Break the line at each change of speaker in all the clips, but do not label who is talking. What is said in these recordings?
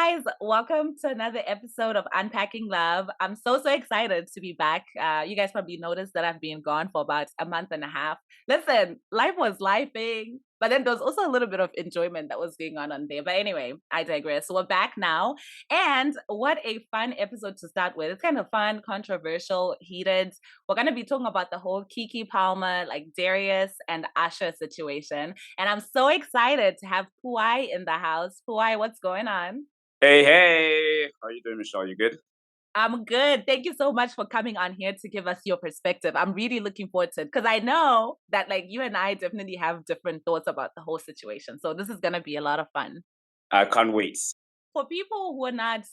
guys, welcome to another episode of Unpacking Love. I'm so excited to be back. You guys probably noticed that I've been gone for about a month and a half. Listen, life was lifing, but then there was also a little bit of enjoyment that was going on there. But anyway, I digress. So we're back now. And what a fun episode to start with. It's kind of fun, controversial, heated. We're going to be talking about the whole Keke Palmer, like Darius and Usher situation. And I'm so excited to have Puwayi in the house. Puwayi, what's going on?
Hey, how are you doing, Michelle? You good?
I'm good. Thank you so much for coming on here to give us your perspective. I'm really looking forward to it because I know that like you and I definitely have different thoughts about the whole situation. So this is going to be a lot of fun.
I can't wait.
For people who are not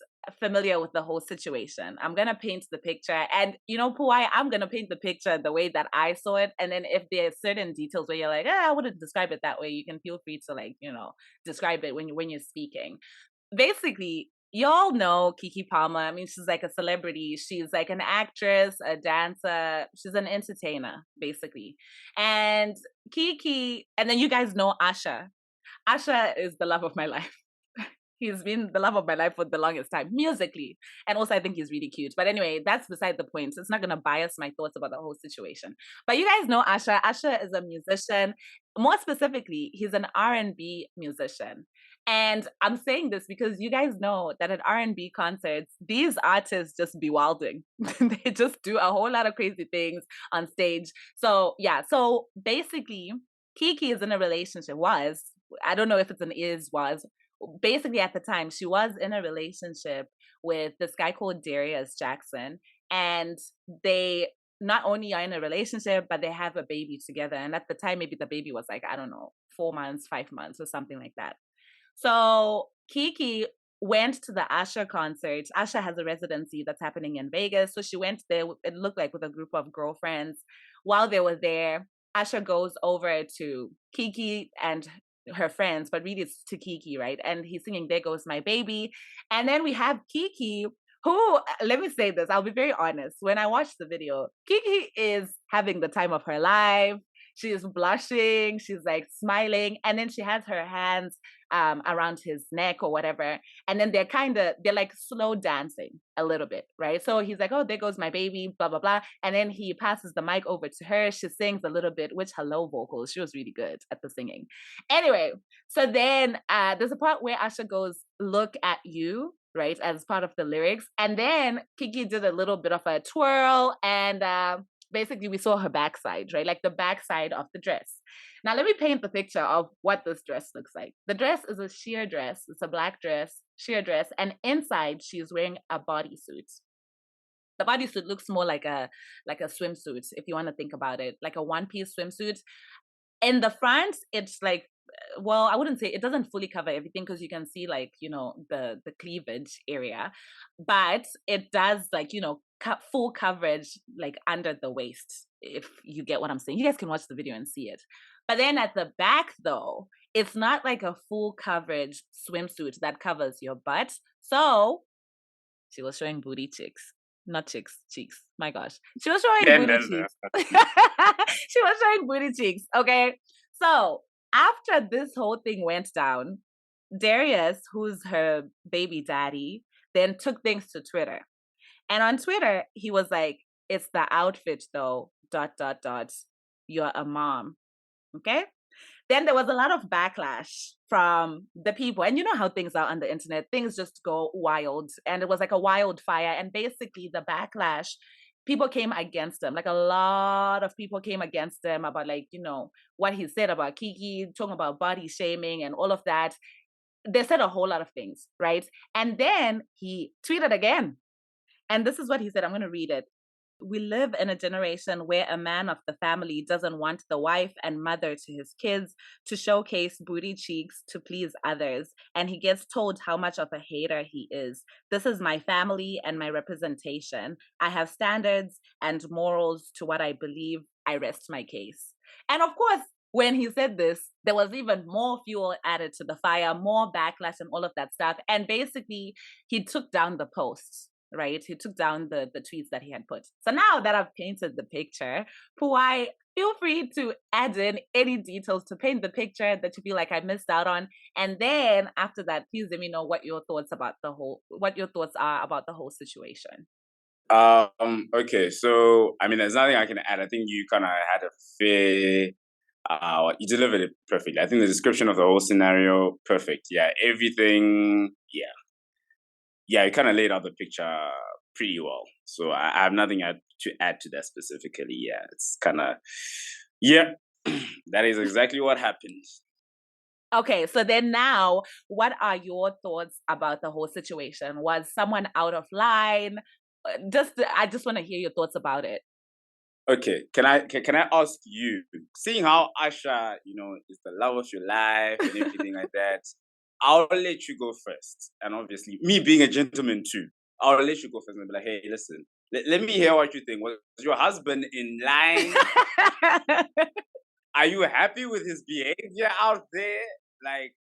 familiar with the whole situation, I'm going to paint the picture. And, you know, Puwayi, I'm going to paint the picture the way that I saw it. And then if there are certain details where you're like, I wouldn't describe it that way, you can feel free to like, describe it when you're speaking. Basically, y'all know Keke Palmer. I mean, she's like a celebrity. She's like an actress, a dancer. She's an entertainer, basically. And Keke, and then you guys know Usher. Usher is the love of my life. He's been the love of my life for the longest time, musically. And also, I think he's really cute. But anyway, that's beside the point. It's not going to bias my thoughts about the whole situation. But you guys know Usher. Usher is a musician. More specifically, he's an R&B musician. And I'm saying this because you guys know that at R&B concerts, these artists just be wilding. They just do a whole lot of crazy things on stage. So yeah, so basically, Keke is in a relationship, I don't know if it's an was, basically at the time she was in a relationship with this guy called Darius Jackson, and they not only are in a relationship but they have a baby together. And at the time maybe the baby was like, I don't know, 4 months, 5 months or something like that. So Keke went to the Usher concert. Usher has a residency that's happening in Vegas, so she went there, it looked like with a group of girlfriends. While they were there, Usher goes over to Keke and her friends, but really it's to Keke, right? And he's singing There Goes My Baby. And then we have Keke, who, let me say this, I'll be very honest. When I watched the video, Keke is having the time of her life. She is blushing, she's like smiling, and then she has her hands around his neck or whatever. And then they're like slow dancing a little bit, right? So he's like, oh, there goes my baby, blah, blah, blah. And then he passes the mic over to her. She sings a little bit, which hello vocals. She was really good at the singing. Anyway, so then there's a part where Asha goes, look at you, right, as part of the lyrics. And then Keke did a little bit of a twirl and basically we saw her backside, right? Like the backside of the dress. Now, let me paint the picture of what this dress looks like. The dress is a sheer dress. It's a black dress, sheer dress. And inside, she's wearing a bodysuit. The bodysuit looks more like a swimsuit, if you want to think about it, like a one-piece swimsuit. In the front, it's like, well, I wouldn't say it doesn't fully cover everything because you can see like, the cleavage area, but it does like, full coverage like under the waist, if you get what I'm saying. You guys can watch the video and see it. But then at the back though, it's not like a full coverage swimsuit that covers your butt. So she was showing booty cheeks. Not cheeks. My gosh. She was showing booty cheeks. She was showing booty cheeks. Okay. So after this whole thing went down, Darius, who's her baby daddy, then took things to Twitter. And on Twitter, he was like, it's the outfit though, ... You're a mom. Okay. Then there was a lot of backlash from the people. And you know how things are on the internet, things just go wild. And it was like a wildfire. And basically the backlash, people came against him. Like a lot of people came against him about like, what he said about Keke, talking about body shaming and all of that. They said a whole lot of things, right? And then he tweeted again. And this is what he said. I'm going to read it. We live in a generation where a man of the family doesn't want the wife and mother to his kids to showcase booty cheeks to please others. And he gets told how much of a hater he is. This is my family and my representation. I have standards and morals to what I believe. I rest my case. And of course, when he said this, there was even more fuel added to the fire, more backlash and all of that stuff. And basically, he took down the post. right? He took down the tweets that he had put. So now that I've painted the picture, Puwai, feel free to add in any details to paint the picture that you feel like I missed out on. And then after that, please let me know what your thoughts are about the whole situation.
Okay, so I mean, there's nothing I can add. I think you kind of had a fair, you delivered it perfectly. I think the description of the whole scenario, perfect. Yeah, everything. Yeah, you kind of laid out the picture pretty well. So I have nothing to add to that specifically. Yeah, it's kind of, yeah, that is exactly what happened.
Okay, so then now, what are your thoughts about the whole situation? Was someone out of line? I just want to hear your thoughts about it.
Okay, can I ask you, seeing how Asha, is the love of your life and everything like that, I'll let you go first. And obviously, me being a gentleman too, I'll let you go first and be like, hey, listen, let me hear what you think. Was your husband in line? Are you happy with his behavior out there? Like,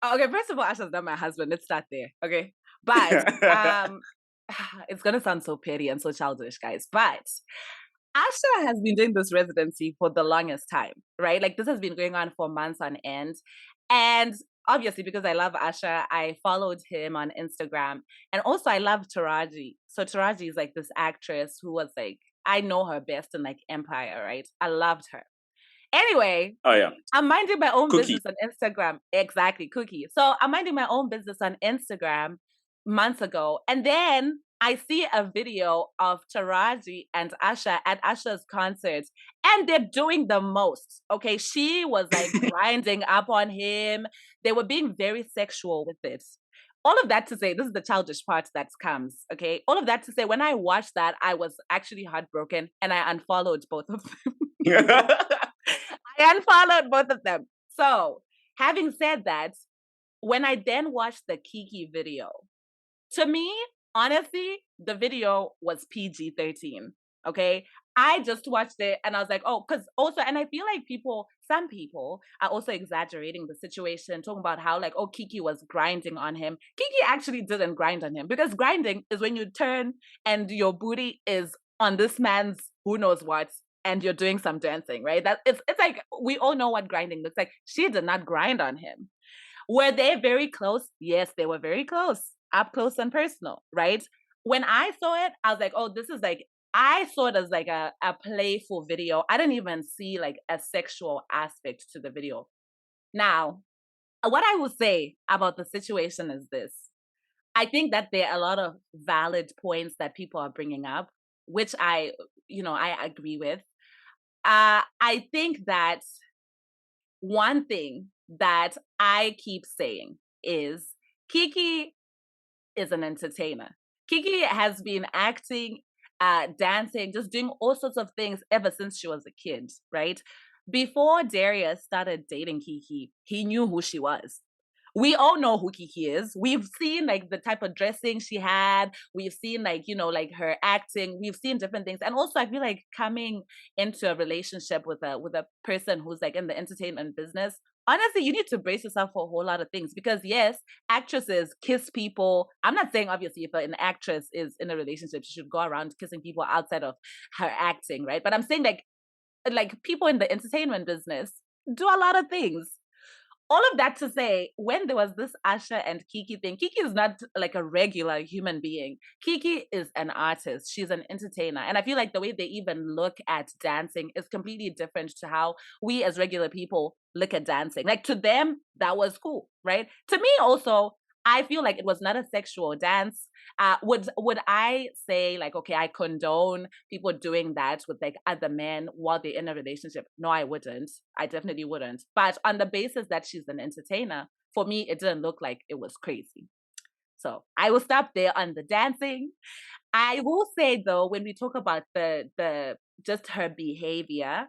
Okay, first of all, Asha's not my husband. Let's start there. Okay. But it's gonna sound so petty and so childish, guys. But Asha has been doing this residency for the longest time, right? Like this has been going on for months on end. And obviously, because I love Asha, I followed him on Instagram. And also I love Taraji. So Taraji is like this actress who was like, I know her best in like Empire, right? I loved her. Anyway,
oh yeah,
I'm minding my own
cookie.
business on Instagram. Exactly, Cookie. So I'm minding my own business on Instagram months ago. And then I see a video of Taraji and Asha at Asha's concert, and they're doing the most. Okay. She was like grinding up on him. They were being very sexual with it. All of that to say, this is the childish part that comes. Okay. All of that to say, when I watched that, I was actually heartbroken and I unfollowed both of them. I unfollowed both of them. So, having said that, when I then watched the Keke video, to me, honestly, the video was PG-13. Okay. I just watched it and I was like, oh, because also, and I feel like some people are also exaggerating the situation, talking about how, like, oh, Keke was grinding on him. Keke actually didn't grind on him because grinding is when you turn and your booty is on this man's who knows what and you're doing some dancing, right? That it's like we all know what grinding looks like. She did not grind on him. Were they very close? Yes, they were very close, up close and personal, right? When I saw it, I was like, oh, this is like, I saw it as like a playful video. I didn't even see like a sexual aspect to the video. Now, what I will say about the situation is this. I think that there are a lot of valid points that people are bringing up, which I agree with. I think that one thing that I keep saying is Keke is an entertainer. Keke has been acting, dancing, just doing all sorts of things ever since she was a kid, right? Before Darius started dating Keke, he knew who she was. We all know who Keke is. We've seen like the type of dressing she had. We've seen like her acting. We've seen different things. And also I feel like coming into a relationship with a person who's like in the entertainment business, honestly, you need to brace yourself for a whole lot of things because yes, actresses kiss people. I'm not saying obviously if an actress is in a relationship, she should go around kissing people outside of her acting, right? But I'm saying like people in the entertainment business do a lot of things. All of that to say, when there was this Asha and Keke thing, Keke is not like a regular human being. Keke is an artist. She's an entertainer. And I feel like the way they even look at dancing is completely different to how we as regular people look at dancing. Like to them, that was cool, right? To me also, I feel like it was not a sexual dance. Would I say like, okay, I condone people doing that with like other men while they're in a relationship? No, I wouldn't. I definitely wouldn't. But on the basis that she's an entertainer, for me, it didn't look like it was crazy. So I will stop there on the dancing. I will say though, when we talk about the just her behavior,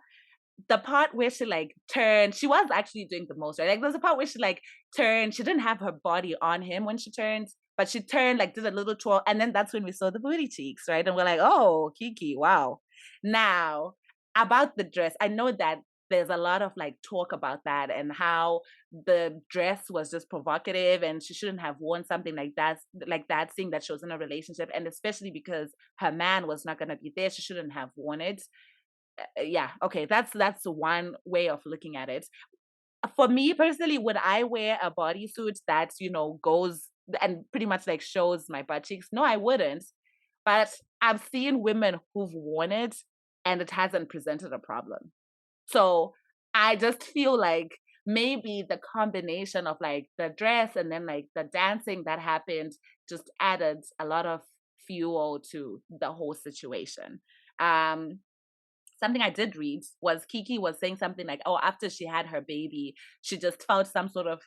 the part where she like turned, she was actually doing the most, right? Like there's a part where she like turned, she didn't have her body on him when she turned, but she turned, like did a little twirl, and then that's when we saw the booty cheeks, right? And we're like, oh, Keke, wow. Now, about the dress, I know that there's a lot of like talk about that and how the dress was just provocative and she shouldn't have worn something like that, seeing that she was in a relationship, and especially because her man was not going to be there, she shouldn't have worn it. Yeah, okay, that's one way of looking at it. For me personally, would I wear a bodysuit that, goes and pretty much like shows my butt cheeks? No, I wouldn't. But I've seen women who've worn it and it hasn't presented a problem. So I just feel like maybe the combination of like the dress and then like the dancing that happened just added a lot of fuel to the whole situation. Um, Something I did read was Keke was saying something like, oh, after she had her baby, she just felt some sort of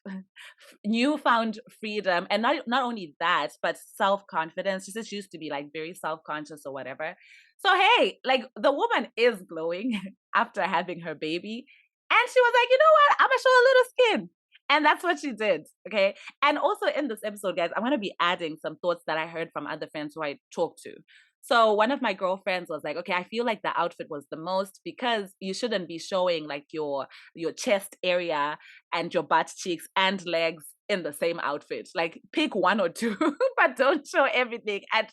newfound freedom. And not only that, but self-confidence. She said she used to be like very self-conscious or whatever. So hey, like the woman is glowing after having her baby. And she was like, you know what? I'm gonna show a little skin. And that's what she did. Okay. And also in this episode, guys, I'm gonna be adding some thoughts that I heard from other friends who I talked to. So one of my girlfriends was like, okay, I feel like the outfit was the most because you shouldn't be showing like your chest area and your butt cheeks and legs in the same outfit. Like pick one or two, but don't show everything at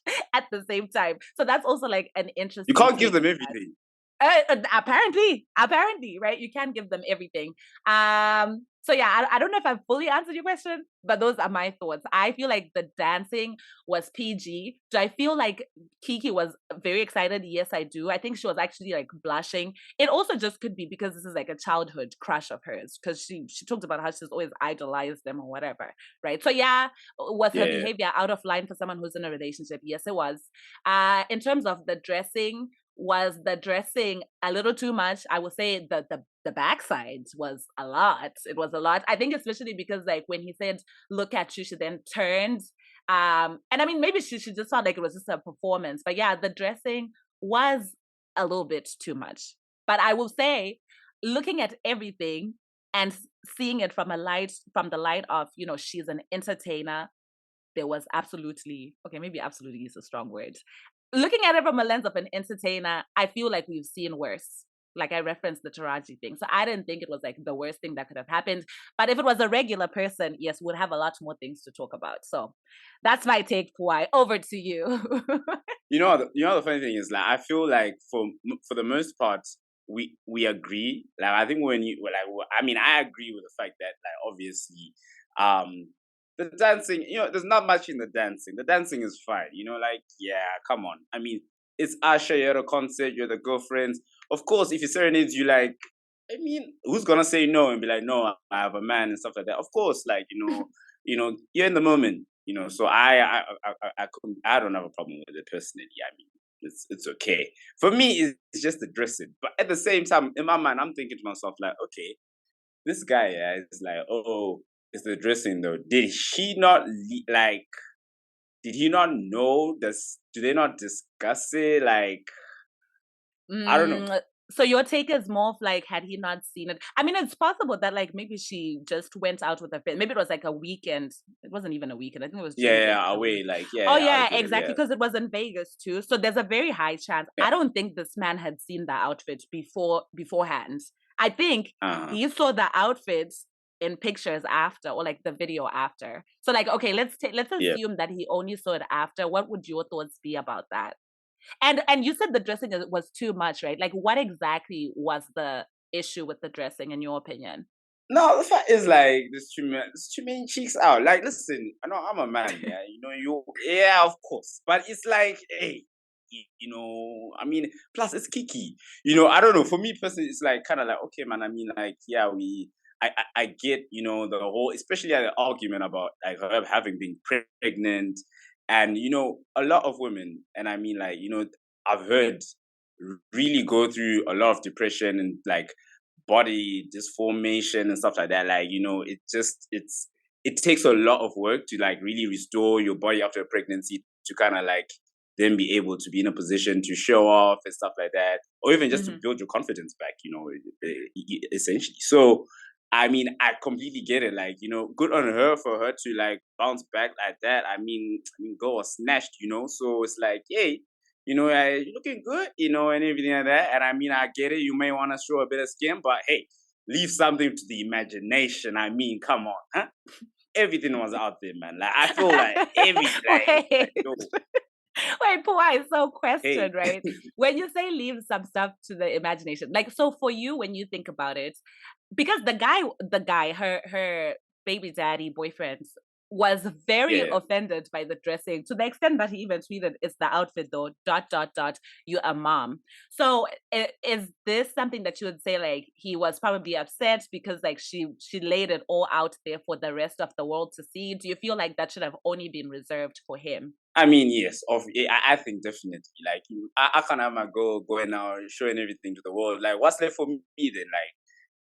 the same time. So that's also like an
You
interesting
can't give
take
them
on that.
everything.
Apparently, right? You can't give them everything. So yeah, I don't know if I've fully answered your question, but those are my thoughts. I feel like the dancing was PG. Do I feel like Keke was very excited? Yes, I do. I think she was actually like blushing. It also just could be because this is like a childhood crush of hers, because she talked about how she's always idolized them or whatever, right? So yeah, was her
Yeah.
behavior out of line for someone who's in a relationship? Yes, it was. In terms of the dressing, was the dressing a little too much? I would say the backside was a lot. It was a lot. I think especially because like when he said, "Look at you," she then turned. And I mean maybe she just felt like it was just a performance. But yeah, the dressing was a little bit too much. But I will say, looking at everything and seeing it from the light of, she's an entertainer, there was absolutely, okay, maybe absolutely is a strong word. Looking at it from a lens of an entertainer, I feel like we've seen worse. Like I referenced the Taraji thing. So I didn't think it was like the worst thing that could have happened. But if it was a regular person, yes, we'd have a lot more things to talk about. So that's my take, Puwayi. Over to you.
The funny thing is, like, I feel like for the most part, we agree. Like, I think when you like, I mean, I agree with the fact that, like, obviously, um, the dancing, there's not much in the dancing. The dancing is fine. Like, yeah, come on. I mean, it's Usher. You're at a concert. You're the girlfriends. Of course, if he serenades you, like, I mean, who's gonna say no and be like, no, I have a man and stuff like that? Of course, like, you're in the moment. So I don't have a problem with it personally. I mean, it's okay for me. It's just the dressing, but at the same time, in my mind, I'm thinking to myself like, okay, this guy, yeah, is like, oh, it's the dressing though. Did he not know this? Do they not discuss it? Like, I don't know.
So your take is more of like, had he not seen it? I mean, it's possible that like maybe she just went out with a friend. Maybe it was like a weekend. It wasn't even a weekend. I think it was
Yeah,
during
yeah,
the
away,
week.
like,
Oh
yeah,
yeah,
I get it,
exactly.
yeah.
Because it was in Vegas too. So there's a very high chance.
Yeah.
I don't think this man had seen the outfit beforehand. I think
Uh-huh.
he saw the outfits in pictures after, or like the video after. So like, okay, let's
Yeah.
assume that he only saw it after. What would your thoughts be about that? And you said the dressing was too much, right? Like, what exactly was the issue with the dressing, in your opinion?
No, the fact is, like, there's too many cheeks out. Like, listen, I know I'm a man, yeah. Yeah, of course. But it's like, hey, I mean, plus it's Kiki. I don't know. For me personally, it's like kind of like, okay, man. I mean, like, yeah, I get, the whole, especially the argument about like her having been pregnant, and a lot of women, and I mean, like, I've heard really go through a lot of depression and like body disformation and stuff like that. Like, it takes a lot of work to like really restore your body after a pregnancy to kind of like then be able to be in a position to show off and stuff like that, or even just to
Hmm.
build your confidence back, essentially. So I mean, I completely get it. Like, good on her for her to like bounce back like that. I mean, girl was snatched, so it's like, hey, you're looking good, and everything like that. And I mean, I get it. You may want to show a bit of skin, but hey, leave something to the imagination. I mean, come on, huh? Everything was out there, man. Like I feel like everything, like,
Wait.
yo,
Wait, Puwayi, so
hey,
question, right? When you say leave some stuff to the imagination, like, so for you, when you think about it, because the guy, her baby daddy boyfriend was very
yeah.
offended by the dressing to the extent that he even tweeted, "It's the outfit though, dot, dot, dot, you a mom." So is this something that you would say, like, he was probably upset because, like, she laid it all out there for the rest of the world to see? Do you feel like that should have only been reserved for him?
I mean, yes, I think definitely. Like, I can't have my girl going out showing everything to the world. Like, what's left for me then?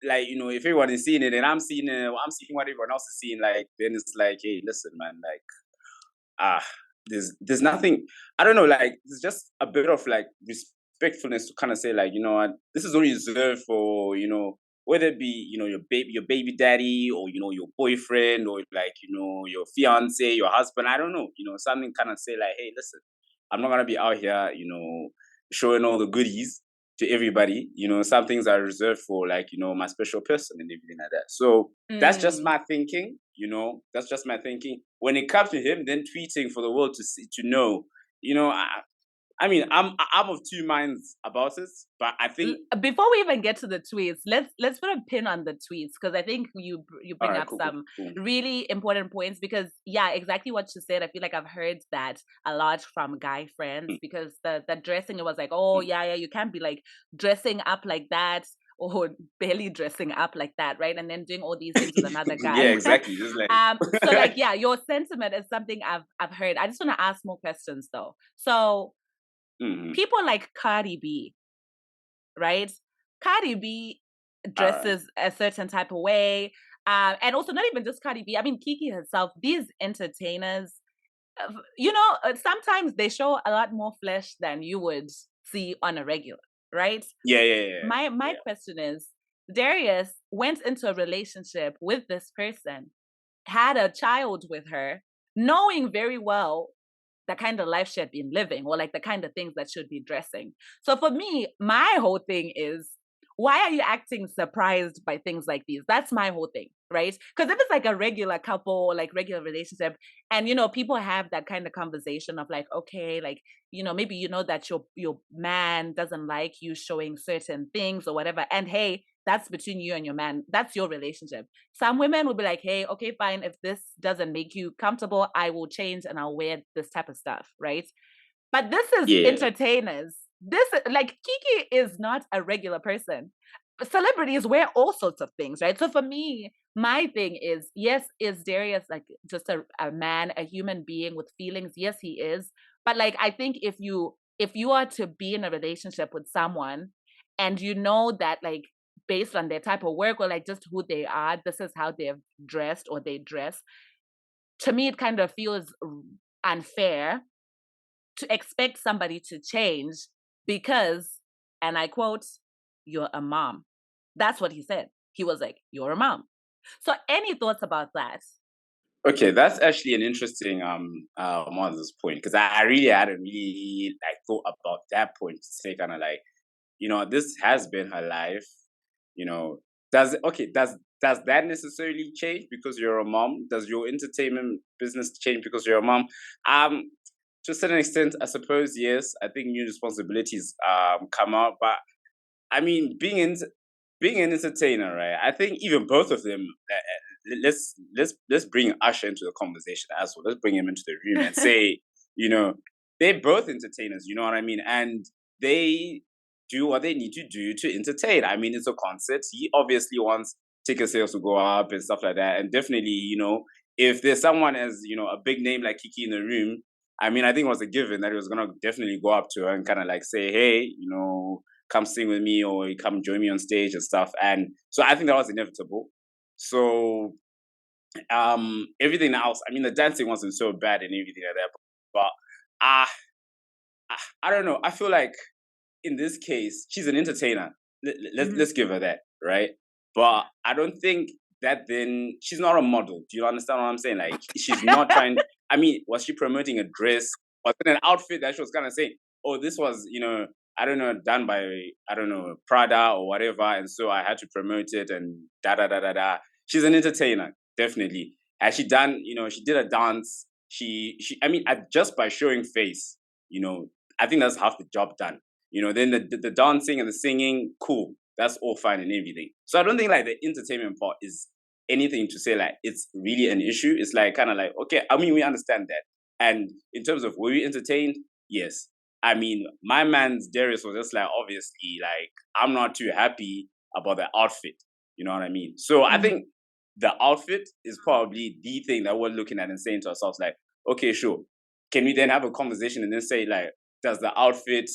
Like if everyone is seeing it and I'm seeing what everyone else is seeing, like then it's like, hey, listen, man, like ah, there's nothing. I don't know, like there's just a bit of like respectfulness to kind of say, like, what, this is only reserved for whether it be your baby daddy, or your boyfriend, or like your fiance, your husband. I don't know, something kind of say like, hey, listen, I'm not gonna be out here, showing all the goodies to everybody. Some things are reserved for, like, my special person and everything like that. So that's just
Mm.
my thinking. That's just my thinking. When it comes to him then tweeting for the world to see, to know, I mean, I'm of two minds about it, but I think,
Before we even get to the tweets, let's put a pin on the tweets, because I think you
all
bring
right,
up
cool, cool,
some
cool.
really important points. Because yeah, exactly what you said. I feel like I've heard that a lot from guy friends,
Mm,
because the dressing, it was like, oh
mm.
yeah, you can't be like dressing up like that, or barely dressing up like that, right? And then doing all these things with another
Yeah,
guy.
exactly. Just
So like,
like,
yeah, your sentiment is something I've heard. I just want to ask more questions though. So
mhm.
people like Cardi B, right? Cardi B
All right.
dresses a certain type of way. And also, not even just Cardi B. I mean, Keke herself, these entertainers, sometimes they show a lot more flesh than you would see on a regular, right?
Yeah, yeah, yeah,
My
yeah.
question is, Darius went into a relationship with this person, had a child with her, knowing very well the kind of life she had been living, or like the kind of things that she'd be dressing. So for me, my whole thing is, why are you acting surprised by things like these? That's my whole thing, right? Because if it's like a regular couple, or like regular relationship, and people have that kind of conversation of like, okay, like, maybe that your man doesn't like you showing certain things or whatever, and hey, that's between you and your man. That's your relationship. Some women will be like, hey, okay, fine. If this doesn't make you comfortable, I will change and I'll wear this type of stuff, right? But this is
Yeah.
entertainers. Like, Kiki is not a regular person. Celebrities wear all sorts of things, right? So for me, my thing is, yes, is Darius like just a man, a human being with feelings? Yes, he is. But like, I think if you are to be in a relationship with someone, and you know that, like, based on their type of work, or like just who they are, this is how they've dressed or they dress. To me, it kind of feels unfair to expect somebody to change because, and I quote, "you're a mom." That's what he said. He was like, "You're a mom." So, any thoughts about that?
Okay, that's actually an interesting Moses point, because I really hadn't really like thought about that point, to say kind of like, this has been her life. You know, does that necessarily change because you're a mom? Does your entertainment business change because you're a mom? Um, to a certain extent, I suppose yes. I think new responsibilities come out, but I mean, being an entertainer, right? I think even both of them. Let's bring Usher into the conversation as well. Let's bring him into the room and say, you know, they're both entertainers. You know what I mean? And they do what they need to do to entertain. I mean, it's a concert. He obviously wants ticket sales to go up and stuff like that. And definitely, if there's someone as a big name like Kiki in the room, I mean, I think it was a given that he was gonna definitely go up to her and kind of like say, hey, come sing with me, or come join me on stage and stuff. And so I think that was inevitable. So everything else, I mean, the dancing wasn't so bad and everything like that, but uh, I don't know. I feel like in this case, she's an entertainer.
Mhm.
Let's give her that, right? But I don't think that then she's not a model. Do you understand what I'm saying? Like, she's not trying. I mean, was she promoting a dress? Was it an outfit that she was kind of saying? oh, this was, I don't know, done by, I don't know, Prada or whatever. And so I had to promote it and da da da da da. She's an entertainer, definitely. Has she done, she did a dance. I mean, just by showing face, I think that's half the job done. Then the dancing and the singing, cool. That's all fine and everything. So I don't think like the entertainment part is anything to say like it's really an issue. It's like kind of like, okay, I mean, we understand that. And in terms of were we entertained? Yes. I mean, my man's Darius was just like, obviously, like, I'm not too happy about the outfit. You know what I mean? So I think the outfit is probably the thing that we're looking at and saying to ourselves, like, okay, sure. Can we then have a conversation and then say, like, does the outfit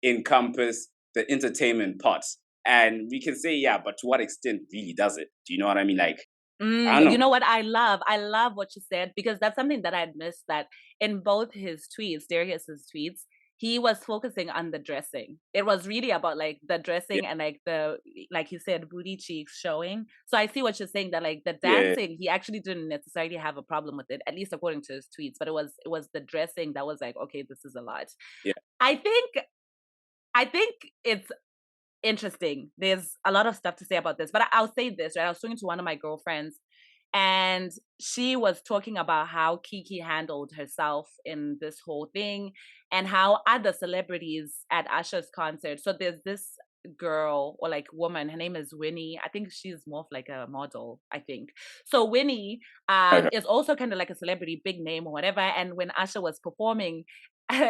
encompass the entertainment parts? And we can say, yeah, but to what extent really does it? Do you know what I mean? Like, I don't
You
know.
know what I love? I love what you said because that's something that I'd missed that in both his tweets, Darius's tweets, he was focusing on the dressing. It was really about like the
Yeah,
dressing and like like he said, booty cheeks showing. So I see what you're saying that like the
yeah,
dancing, he actually didn't necessarily have a problem with it, at least according to his tweets, but it was the dressing that was like, okay, this is a lot.
yeah.
I think I think it's interesting. There's a lot of stuff to say about this, but I'll say this, right? I was talking to one of my girlfriends and she was talking about how Keke handled herself in this whole thing and how other celebrities at Usher's concert. So there's this girl or like woman, her name is Winnie. I think she's more of like a model, I think. So Winnie
Okay.
is also kind of like a celebrity, big name or whatever. And when Usher was performing,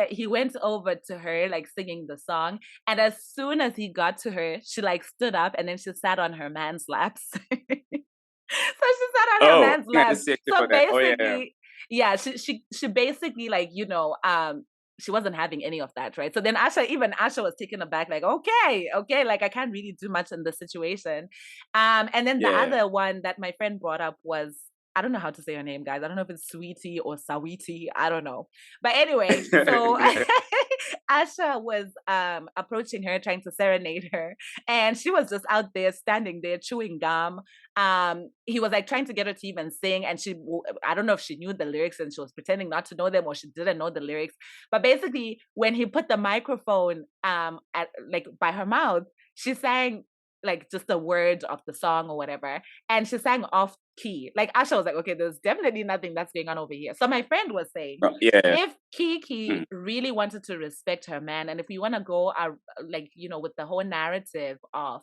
he went over to her like singing the song, and as soon as he got to her, she like stood up and then she sat on her man's laps. So she sat on her
Oh,
man's
I didn't
laps.
see a clip
So
of that. Oh, yeah, yeah.
basically, yeah, she basically like, she wasn't having any of that, right? So then even Asha was taken aback, like, okay, like I can't really do much in this situation. And then the
Yeah.
other one that my friend brought up was, I don't know how to say her name, guys. I don't know if it's Sweetie or Sawiti. I don't know. But anyway, so Asha was approaching her, trying to serenade her, and she was just out there standing there chewing gum. He was like trying to get her to even sing, and I don't know if she knew the lyrics and she was pretending not to know them or she didn't know the lyrics. But basically, when he put the microphone at like by her mouth, she sang like just the word of the song or whatever, and she sang off key. Like Asha was like, okay, there's definitely nothing that's going on over here. So my friend was saying,
Oh, yeah.
if Keke
Mm.
really wanted to respect her man, and if we want to go like with the whole narrative of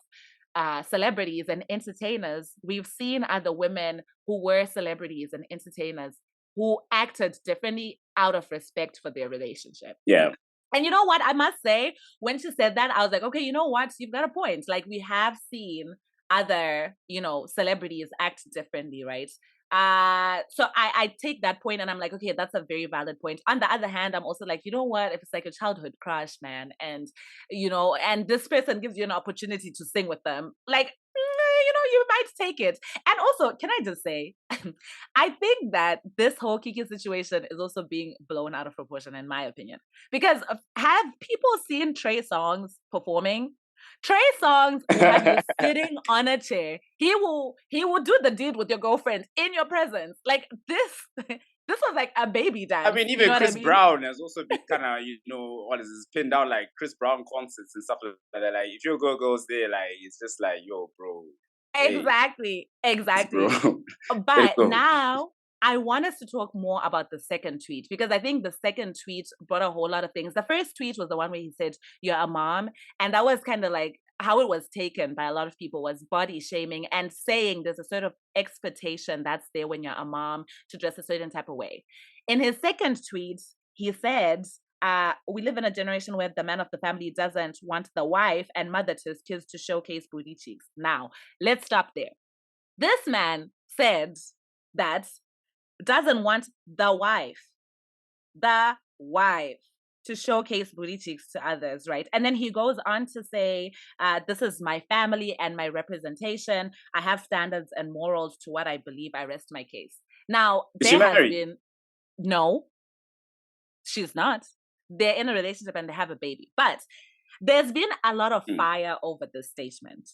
celebrities and entertainers, we've seen other women who were celebrities and entertainers who acted differently out of respect for their relationship.
Yeah.
And you know what? I must say, when she said that, I was like, okay, you know what? You've got a point. Like, we have seen other, celebrities act differently, right? So I take that point and I'm like, okay, that's a very valid point. On the other hand, I'm also like, you know what? If it's like a childhood crush, man, and and this person gives you an opportunity to sing with them, like, you might take it. And also, can I just say, I think that this whole Kiki situation is also being blown out of proportion, in my opinion. Because have people seen Trey Songz performing? Trey Songz will have you sitting on a chair. He will do the deed with your girlfriend in your presence. Like this, this was like a baby
I
dance.
mean,
You know
even
what I
Chris
mean?
Brown has also been kind of, what is this, pinned down like Chris Brown concerts and stuff like that. Like, if your girl goes there, like, it's just like, yo, bro, hey,
Exactly,
bro,
exactly.
let it
But
go.
now I want us to talk more about the second tweet because I think the second tweet brought a whole lot of things. The first tweet was the one where he said, "You're a mom," and that was kind of like how it was taken by a lot of people was body shaming and saying there's a sort of expectation that's there when you're a mom to dress a certain type of way. In his second tweet, he said, we live in a generation where the man of the family doesn't want the wife and mother to his kids to showcase booty cheeks. Now, let's stop there. This man said that doesn't want the wife to showcase booty cheeks to others, right? And then he goes on to say, this is my family and my representation. I have standards and morals to what I believe. I rest my case. Now,
Is she
there has
married?
been, no, she's not. They're in a relationship and they have a baby. But there's been a lot of
Mm.
fire over this statement.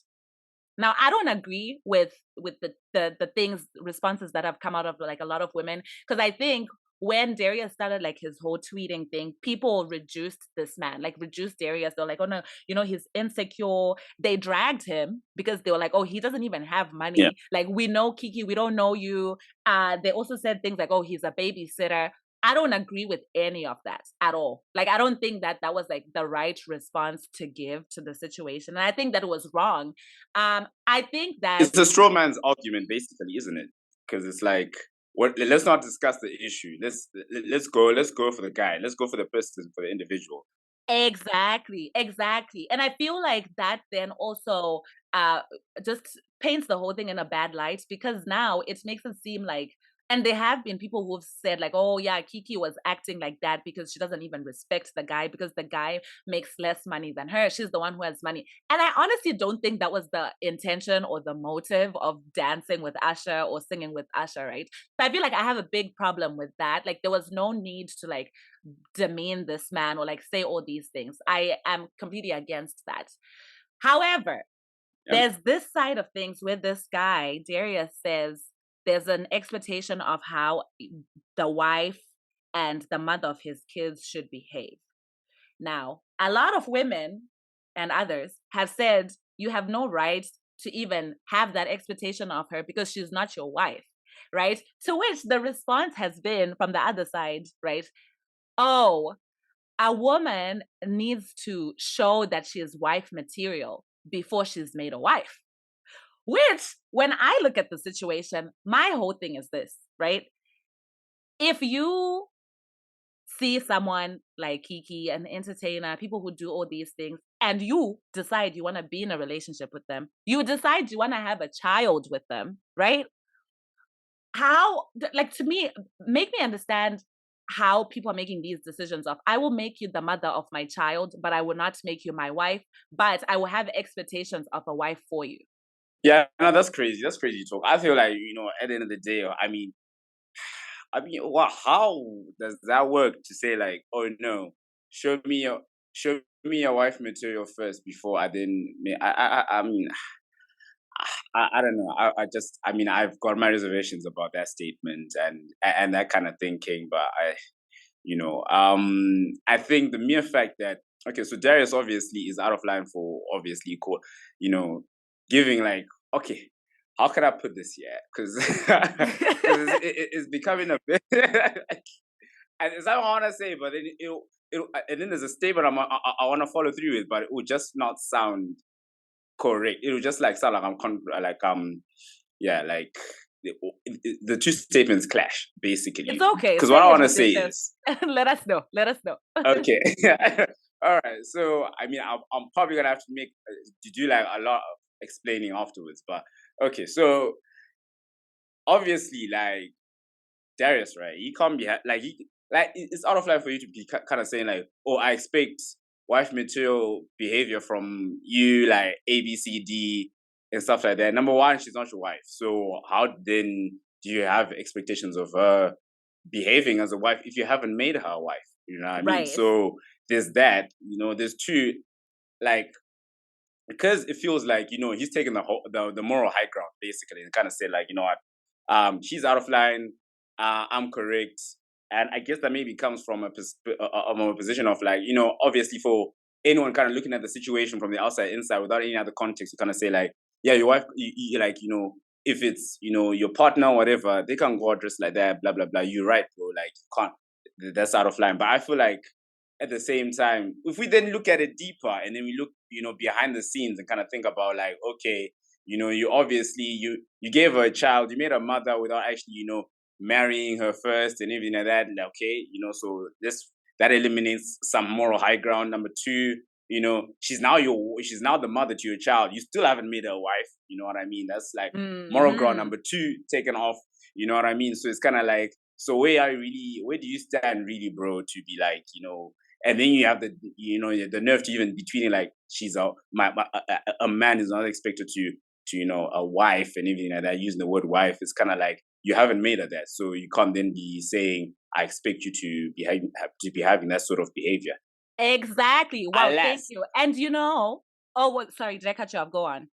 Now, I don't agree with the things responses that have come out of like a lot of women because I think when Darius started like his whole tweeting thing, people reduced this man, like reduced Darius. They're like, oh no, he's insecure. They dragged him because they were like, oh, he doesn't even have
Yeah.
money. Like, we know Keke, we don't know you. They also said things like, oh, he's a babysitter. I don't agree with any of that at all. Like, I don't think that that was like the right response to give to the situation. And I think that it was wrong. I think that
It's a straw man's argument, basically, isn't it? Because it's like, what? Let's not discuss the issue. Let's go for the guy. Let's go for the person, for the individual.
exactly, exactly. And I feel like that then also uh just paints the whole thing in a bad light, because now it makes it seem like, and there have been people who've said like, oh yeah, Keke was acting like that because she doesn't even respect the guy, because the guy makes less money than her. She's the one who has money. And I honestly don't think that was the intention or the motive of dancing with Usher or singing with Usher, right? So I feel like I have a big problem with that. Like, there was no need to like demean this man or like say all these things. I am completely against that. However,
Yeah.
there's this side of things where this guy, Darius, says there's an expectation of how the wife and the mother of his kids should behave. Now, a lot of women and others have said you have no right to even have that expectation of her because she's not your wife, right? To which the response has been from the other side, right? Oh, a woman needs to show that she is wife material before she's made a wife. Which, when I look at the situation, my whole thing is this, right? If you see someone like Keke, an entertainer, people who do all these things, and you decide you want to be in a relationship with them, you decide you want to have a child with them, right? How, like, to me, make me understand how people are making these decisions of, I will make you the mother of my child, but I will not make you my wife, but I will have expectations of a wife for you.
Yeah, no, that's crazy. That's crazy talk. I feel like, at the end of the day, well, how does that work to say like, oh no, show me your wife material first before I then, I mean, I don't know. I've got my reservations about that statement and that kind of thinking, but I think the mere fact that, okay, so Darius obviously is out of line for obviously you know, giving like, okay, how can I put this here? Because it's becoming a bit, and it's not what I want to say, but then and then there's a statement I want to follow through with, but it would just not sound correct. It would just like sound like yeah, like the two statements clash
It's
basically.
okay.
Because what
Say
I
it
want to
with your
say
chest.
is,
Let us know. Let us know.
okay, all right. So I mean, I'm probably gonna have to do like a lot of explaining afterwards, but okay. So obviously, like Darius, right? He can't be it's out of line for you to be kind of saying like, oh, I expect wife material behavior from you, like A, B, C, D, and stuff like that. Number one, she's not your wife, so how then do you have expectations of her behaving as a wife if you haven't made her a wife? You know what I mean?
Right.
So there's that. There's two, like, because it feels like he's taking the moral high ground basically, and kind of say like, you know what, she's out of line, I'm correct. And I guess that maybe comes from a position of like, obviously for anyone kind of looking at the situation from the outside inside without any other context, you kind of say like, yeah, your wife, you like, if it's your partner or whatever, they can't go out dressed like that, blah blah blah. You're right, bro, like you can't, that's out of line. But I feel like at the same time, if we then look at it deeper and then we look, behind the scenes and kind of think about like, okay, you obviously you gave her a child, you made her mother without actually, marrying her first and everything like that. And okay, so that eliminates some moral high ground. Number two, she's now the mother to your child. You still haven't made her a wife. You know what I mean? That's like moral ground
Hmm.
number two taken off. You know what I mean? So it's kind of like, so where do you stand really, bro, to be like, and then you have the nerve to even be tweeting like she's a man is not expected to a wife and everything like that, using the word wife. It's kind of like you haven't made her that, so you can't then be saying I expect you to be having that sort of behavior.
Exactly. Wow. Thank
Alas.
you. And oh, sorry. Did I cut you off? Go on.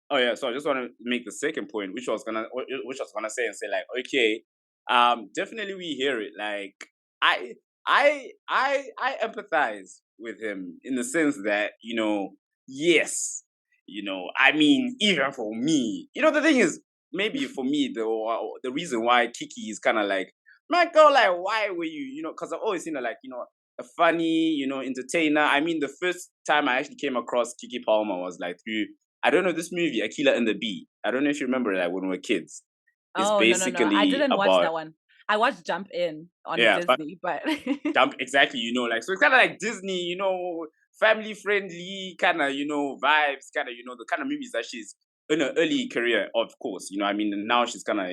Oh yeah, so I just want to make the second point, which I was gonna say and say like, okay, definitely we hear it. Like I I empathize with him in the sense that, yes, I mean, even for me, the thing is, maybe for me, the reason why Kiki is kind of like, my girl, like, why were you, because I've always seen her like, a funny, entertainer. I mean, the first time I actually came across Kiki Palmer was like through, I don't know, this movie, Akila and the Bee. I don't know if you remember that when we were kids. It's
Oh, no, no, no. I
basically
didn't watch
about,
that one. I watched Jump In on
yeah,
Disney, but
Jump, exactly, like, so it's kind of like Disney, family friendly kind of, vibes, kind of, the kind of movies that she's in her early career, of course, I mean, now she's kind of,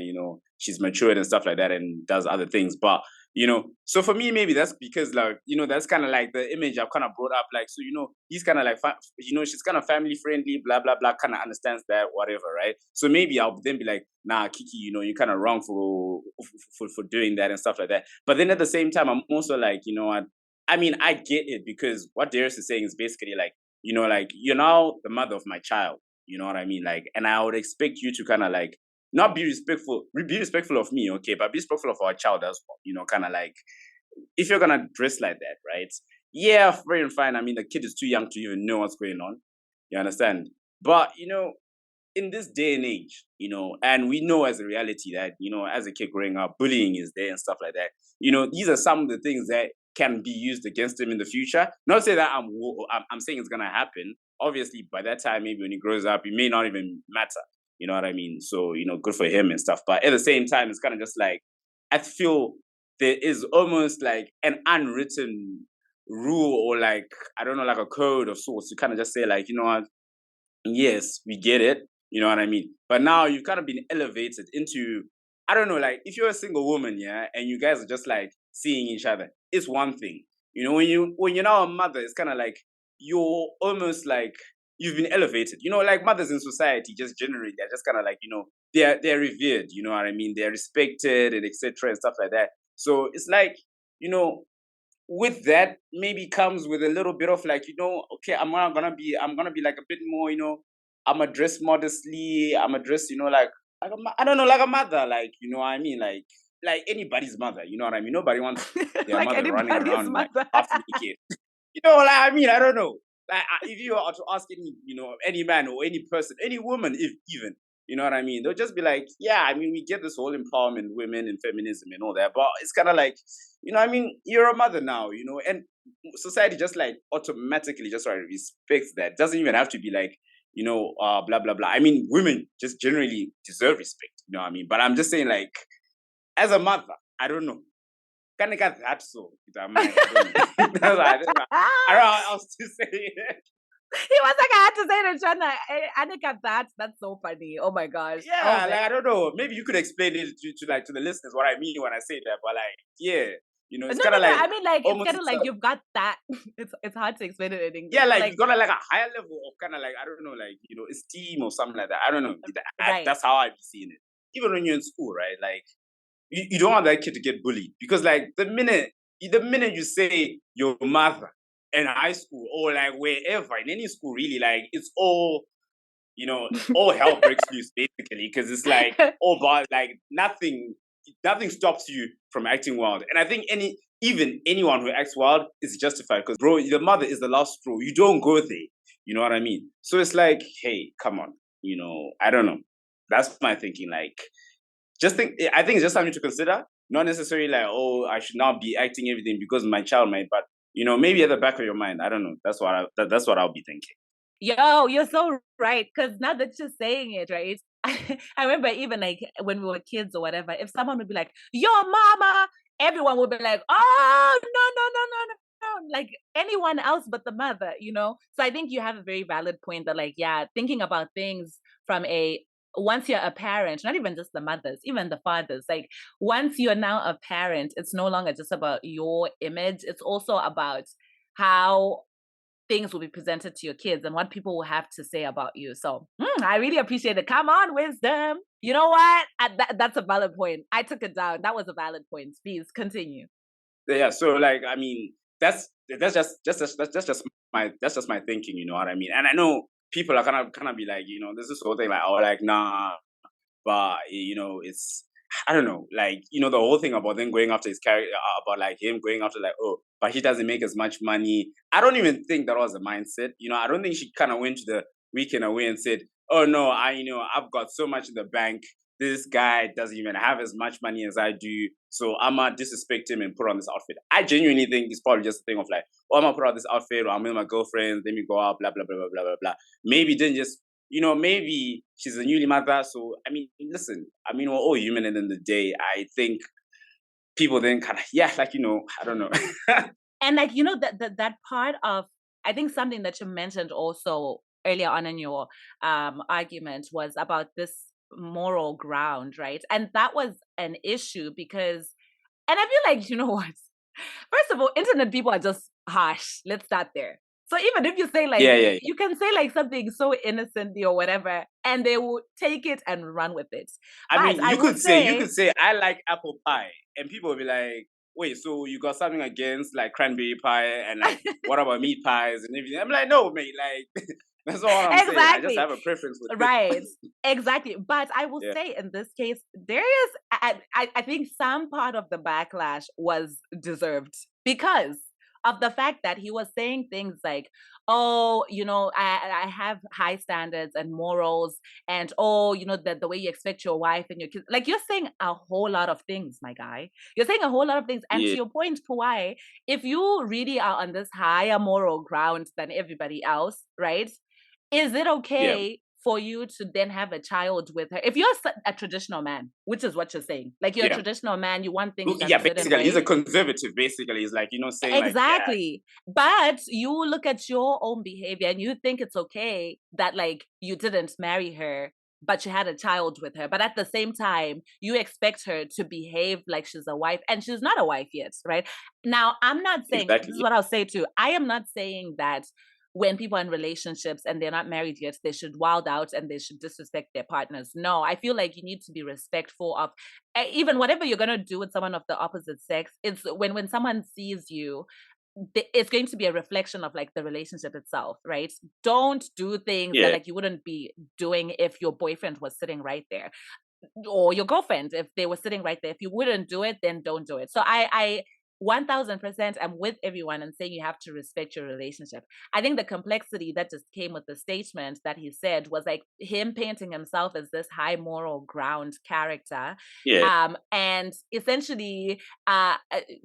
she's matured and stuff like that and does other things. But, so for me, maybe that's because, like, that's kind of like the image I've kind of brought up. Like, so, he's kind of like, she's kind of family friendly, blah, blah, blah, kind of understands that, whatever, right? So maybe I'll then be like, nah, Kiki, you're kind of wrong for doing that and stuff like that. But then at the same time, I'm also like, I mean, I get it, because what Darius is saying is basically like, like, you're now the mother of my child. You know what I mean? Like, and I would expect you to kind of like not be respectful of me, okay, but be respectful of our child as well. Kind of like, if you're gonna dress like that, right? Yeah, very fine. I mean, the kid is too young to even know what's going on. You understand? But in this day and age, and we know as a reality that, as a kid growing up, bullying is there and stuff like that. These are some of the things that can be used against him in the future. Not say that I'm saying it's gonna happen. Obviously, by that time, maybe when he grows up, it may not even matter. You know what I mean? So, good for him and stuff. But at the same time, it's kind of just like, I feel there is almost like an unwritten rule, or like, I don't know, like a code of sorts to kind of just say like, what, yes, we get it. You know what I mean? But now you've kind of been elevated into, I don't know, like, if you're a single woman, yeah, and you guys are just like seeing each other, it's one thing. When you're now a mother, it's kind of like you're almost like you've been elevated. Like mothers in society, just generally, they're just kind of like, they're revered. You know what I mean? They're respected and etc. and stuff like that. So it's like, you know, with that maybe comes with a little bit of like, okay, I'm gonna be like a bit more, I'm gonna dress modestly, I'm gonna dress, I don't know, like a mother, like, what I mean, like anybody's mother, you know what I mean? Nobody wants their
like
mother running
anybody's
around like
mother.
half naked. Like, I mean, I don't know. Like, if you are to ask any, any man or any person, any woman, if even, you know what I mean, they'll just be like, yeah, I mean, we get this whole empowerment, women and feminism and all that, but it's kind of like, I mean, you're a mother now, and society just like automatically just like respects that. Doesn't even have to be like, blah blah blah. I mean, women just generally deserve respect, you know what I mean? But I'm just saying, like, as a mother, I don't know. Kind of got that so. I don't know. I don't know. I don't know how else to say it.
He was like, I had to say it in China. Anika, that's so funny. Oh my gosh. Oh
Yeah,
man.
like, I don't know. Maybe you could explain it to the listeners what I mean when I say that. But like, yeah,
No,
it's
no,
kind of
no.
like
I mean, like, it's
almost
kind of
it's
like you've got that. It's hard to explain it in
yeah,
English, but
like
like,
you've got like a higher level of kind of like, I don't know, like, esteem or something like that. I don't know.
right.
That's how I be seeing it. Even when you're in school, right? Like, you don't want that kid to get bullied, because like the minute you say your mother in high school or like wherever in any school, really, like, it's all, all hell breaks loose basically, because it's like, oh, but like nothing stops you from acting wild. And I think even anyone who acts wild is justified, because bro, the mother is the last straw. You don't go there. You know what I mean? So it's like, hey, come on. I don't know. That's my thinking. Like, I think it's just something to consider. Not necessarily like, oh, I should not be acting everything because my child might, but maybe at the back of your mind, I don't know. That's what I'll be thinking.
Yo, you're so right. Because now that you're saying it, right? I remember even like when we were kids or whatever, if someone would be like, "Yo, mama," everyone would be like, "Oh, no, no, no, no, no." Like anyone else but the mother. So I think you have a very valid point that, like, yeah, thinking about things from once you're a parent, not even just the mothers, even the fathers, like once you're now a parent, it's no longer just about your image. It's also about how things will be presented to your kids and what people will have to say about you. So I really appreciate it. Come on, wisdom. You know what? That's a valid point. I took it down. That was a valid point. Please continue.
Yeah, so like, I mean, that's just my thinking. You know what I mean? And I know people are kind of be like, there's this whole thing like, oh, like, nah, but it's I don't know, like, the whole thing about them going after his character, about like him going after like, oh, but he doesn't make as much money. I don't even think that was the mindset. I don't think she kind of went to the weekend away and said, oh no, I've got so much in the bank. This guy doesn't even have as much money as I do. So I'm going to disrespect him and put on this outfit. I genuinely think it's probably just a thing of like, oh, I'm going to put on this outfit, or I'm with my girlfriend, then we go out, blah, blah, blah, blah, blah, blah, blah. Maybe didn't just maybe she's a newly mother. So, I mean, listen, we're all human at the end of the day. I think people then kind of, I don't know.
And like, that part of, I think something that you mentioned also earlier on in your argument was about this moral ground, right? And that was an issue because, and I feel like, what? First of all, internet people are just harsh. Let's start there. So even if you say like,
Yeah.
you can say like something so innocently or whatever, and they will take it and run with it.
I
But
mean,
I
you
will
could say,
say,
I like apple pie, and people will be like, wait, so you got something against like cranberry pie and like what about meat pies and everything? I'm like, no, mate, like that's all I'm saying. I just
exactly.
have a preference with
Right.
this.
Exactly. But I will
Yeah.
say in this case, Darius, I think some part of the backlash was deserved because of the fact that he was saying things like, oh, I have high standards and morals, and oh, the way you expect your wife and your kids. Like you're saying a whole lot of things, my guy. You're saying a whole lot of things. And to
Yeah.
your point, Puwayi, if you really are on this higher moral ground than everybody else, right? Is it
Yeah.
okay for you to then have a child with her? If you're a traditional man, which is what you're saying, like you're a
Yeah.
traditional man, you want things done
Yeah,
a certain
basically, he's a
way.
conservative, basically. He's like, saying like, yeah,
Exactly. But you look at your own behavior and you think it's okay that like you didn't marry her, but you had a child with her. But at the same time, you expect her to behave like she's a wife, and she's not a wife yet, right? Now, I'm not saying, this is
exactly.
what I'll say too. I am not saying that when people are in relationships and they're not married yet, they should wild out and they should disrespect their partners. No, I feel like you need to be respectful of even whatever you're gonna do with someone of the opposite sex. It's when someone sees you, it's going to be a reflection of like the relationship itself, right? Don't do things that
Yeah.
like you wouldn't be doing if your boyfriend was sitting right there, or your girlfriend if they were sitting right there. If you wouldn't do it, then don't do it. So I 1000% am with everyone and saying you have to respect your relationship. I think the complexity that just came with the statement that he said was like him painting himself as this high moral ground character,
Yeah.
and essentially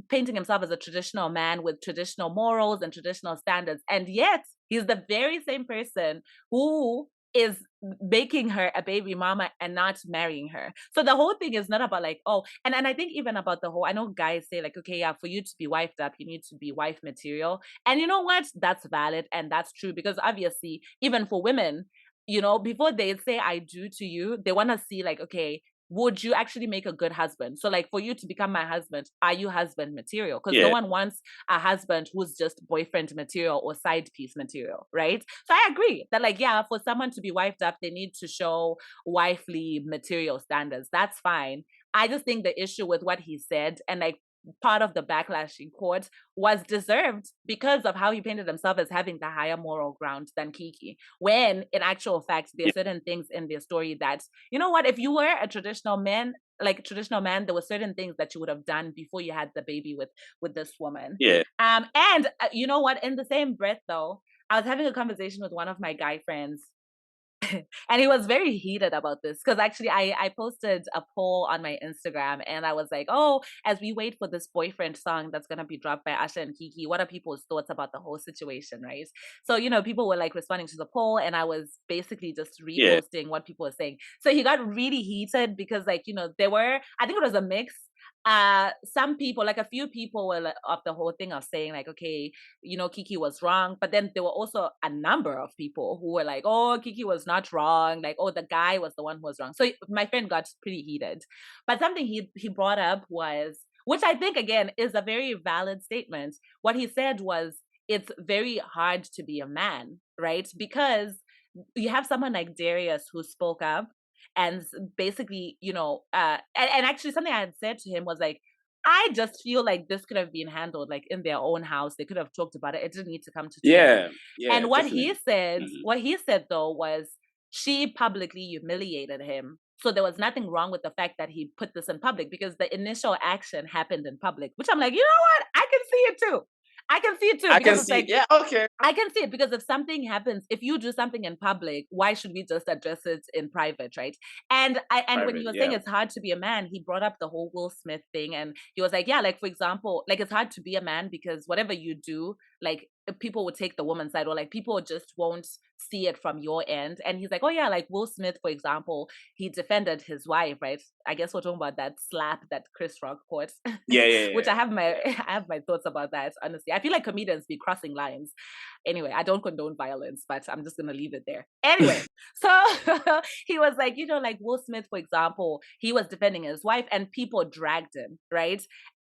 painting himself as a traditional man with traditional morals and traditional standards, and yet he's the very same person who is making her a baby mama and not marrying her. So the whole thing is not about like, oh, and I think even about the whole, I know guys say like, okay, yeah, for you to be wifed up, you need to be wife material. And you know what? That's valid and that's true because obviously, even for women, before they say I do to you, they want to see like, okay, would you actually make a good husband? So like for you to become my husband, are you husband material? Because no
Yeah.
one wants a husband who's just boyfriend material or side piece material, right? So I agree that like, yeah, for someone to be wifed up, they need to show wifely material standards. That's fine. I just think the issue with what he said and like part of the backlash in court was deserved because of how he painted himself as having the higher moral ground than Keke. When in actual fact, there are
Yeah.
certain things in their story that, you know what, if you were a traditional man, there were certain things that you would have done before you had the baby with this woman.
Yeah.
And you know what, in the same breath though, I was having a conversation with one of my guy friends and he was very heated about this because actually I posted a poll on my Instagram and I was like, oh, as we wait for this boyfriend song that's going to be dropped by Usher and Keke, what are people's thoughts about the whole situation, right? So, people were like responding to the poll and I was basically just
Yeah.
reposting what people were saying. So he got really heated because like, there were, I think it was a mix. Some people, like a few people were like, of the whole thing of saying like, okay, Keke was wrong. But then there were also a number of people who were like, oh, Keke was not wrong. Like, oh, the guy was the one who was wrong. So my friend got pretty heated. But something he brought up was, which I think again is a very valid statement. What he said was, it's very hard to be a man, right? Because you have someone like Darius who spoke up and basically, and actually something I had said to him was like, I just feel like this could have been handled like in their own house. They could have talked about it. It didn't need to come to 2.
Yeah. Yeah.
And what he
Definitely.
said,
Mhm.
what he said though was, she publicly humiliated him. So there was nothing wrong with the fact that he put this in public because the initial action happened in public, which I'm like, you know what? I can see it too. I can see it too
I
because
can
it's
see.
like
Yeah. Okay.
I can see it because if something happens, if you do something in public, why should we just address it in private, right? And when he
Private.
was saying
Yeah.
it's hard to be a man, he brought up the whole Will Smith thing, and he was like, yeah, like for example, like it's hard to be a man because whatever you do, like people would take the woman's side, or like people just won't see it from your end. And he's like, oh yeah, like Will Smith, for example, he defended his wife, right? I guess we're talking about that slap that Chris Rock caught,
Yeah. Yeah.
which
Yeah.
I have my thoughts about that. Honestly, I feel like comedians be crossing lines. Anyway, I don't condone violence, but I'm just gonna leave it there. Anyway, so he was like, like Will Smith, for example, he was defending his wife, and people dragged him, right?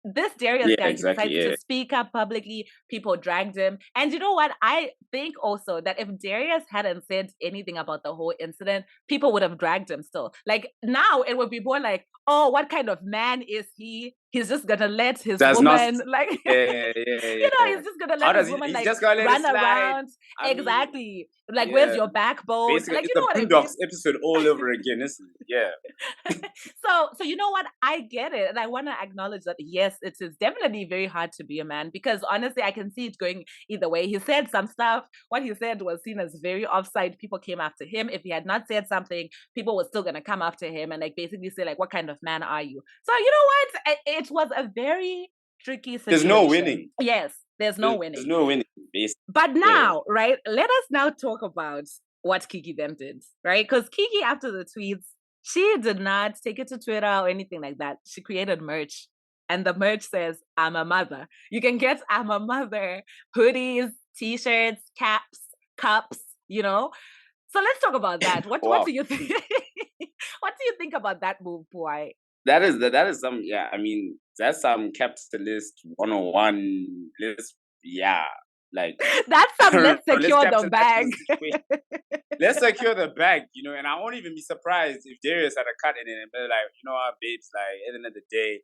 This Darius
Yeah.
guy, he
Exactly.
decides
Yeah.
to speak up publicly. People dragged him. And you know what? I think also that if Darius hadn't said anything about the whole incident, people would have dragged him still. Like now it would be more like, oh, what kind of man is he? He's just gonna let his
Does not.
woman, like,
Yeah. Yeah. Yeah.
he's just gonna
How
let his
does he?
woman
He's
like
just gonna let it
run
slide.
around.
I mean,
Exactly. Like, where's
yeah.
your backbone?
Basically,
Like,
it's
you know
the
what I mean?
Boondocks episode all over again, isn't it? Yeah.
So you know what? I get it. And I want to acknowledge that yes, it is definitely very hard to be a man because honestly, I can see it going either way. He said some stuff. What he said was seen as very offside. People came after him. If he had not said something, people were still gonna come after him and like basically say, like, what kind of man are you? So you know what? It was a very tricky
There's no
situation.
winning.
Yes, there's no winning.
There's no winning. Basically.
But
Yeah.
now, right, let us now talk about what Keke then did, right? Because Keke, after the tweets, she did not take it to Twitter or anything like that. She created merch. And the merch says, I'm a mother. You can get I'm a mother hoodies, t-shirts, caps, cups, So let's talk about that. What
Wow.
do you think? What do you think about that move, boy?
That is some, yeah, I mean, that's some capitalist 101. Yeah, like
That's some let's
let's
secure the
capitalize
bag.
on the situation. Let's secure the bag, and I won't even be surprised if Darius had a cut in it and be like, you know what, babes, like at the end of the day,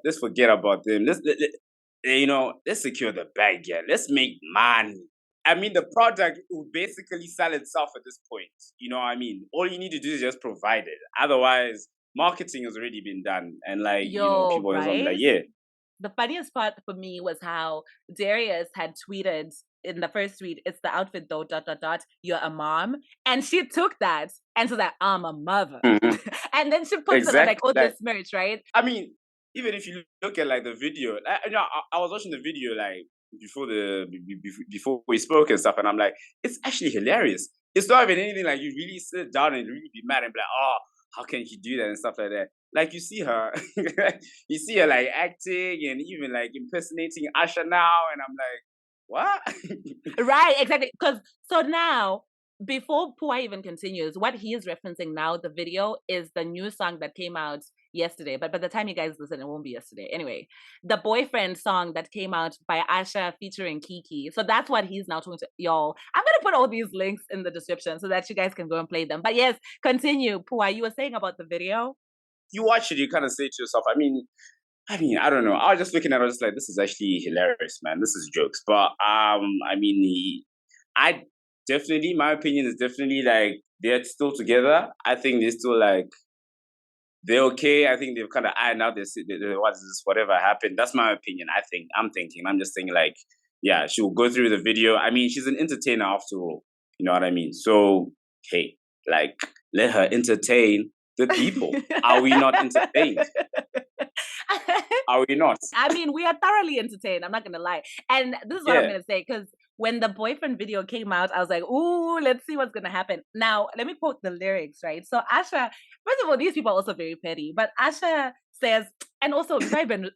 let's forget about them. Let's secure the bag, yeah. Let's make money. I mean, the product will basically sell itself at this point. You know what I mean? All you need to do is just provide it. Otherwise, marketing has already been done. And people are gonna be like, yeah.
The funniest part for me was how Darius had tweeted in the first tweet, it's the outfit though, ... you're a mom. And she took that and she's like, I'm a mother.
Mhm.
And then she puts it on like, oh, this merch, right?
I mean, even if you look at like the video, I was watching the video like before we spoke and stuff, and I'm like, it's actually hilarious. It's not even anything like you really sit down and really be mad and be like, oh, how can he do that and stuff like that. Like you see her, like acting and even like impersonating Usher now, and I'm like, what?
Right, exactly. Because so now, before Puwayi even continues, what he is referencing now, the video, is the new song that came out yesterday. But by the time you guys listen, it won't be yesterday. Anyway, the Boyfriend song that came out by Usher featuring Keke. So that's what he's now talking to y'all. I'm going to put all these links in the description so that you guys can go and play them. But yes, continue. Puwayi, you were saying about the video?
You watch it, you kind of say to yourself, I mean, I don't know. I was just looking at it, I was like, this is actually hilarious, man. This is jokes. But my opinion is definitely like they're still together. I think they're still like they're okay. I think they've kind of ironed out this whatever happened. That's my opinion. I'm just thinking like, yeah, she will go through the video. I mean, she's an entertainer after all. You know what I mean? So hey, like let her entertain the people. Are we not entertained? Are we not?
I mean, we are thoroughly entertained. I'm not going to lie. And this is what I'm going to say, because when the Boyfriend video came out, I was like, ooh, let's see what's going to happen. Now, let me quote the lyrics, right? So Asha, first of all, these people are also very petty, but Asha says, and also, if I even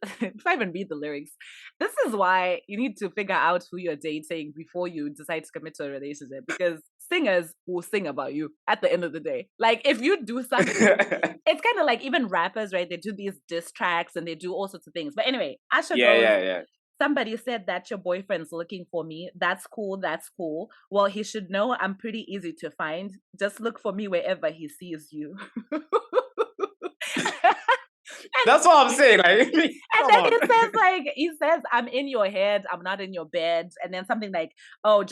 read the lyrics, this is why you need to figure out who you're dating before you decide to commit to a relationship, because singers will sing about you at the end of the day. Like, if you do something, it's kind of like even rappers, right? They do these diss tracks and they do all sorts of things. But anyway, Asha goes, somebody said that your boyfriend's looking for me. That's cool. That's cool. Well, he should know I'm pretty easy to find. Just look for me wherever he sees you.
That's what I'm saying. Like,
And
come
then
on.
he says, I'm in your head, I'm not in your bed. And then something like, oh,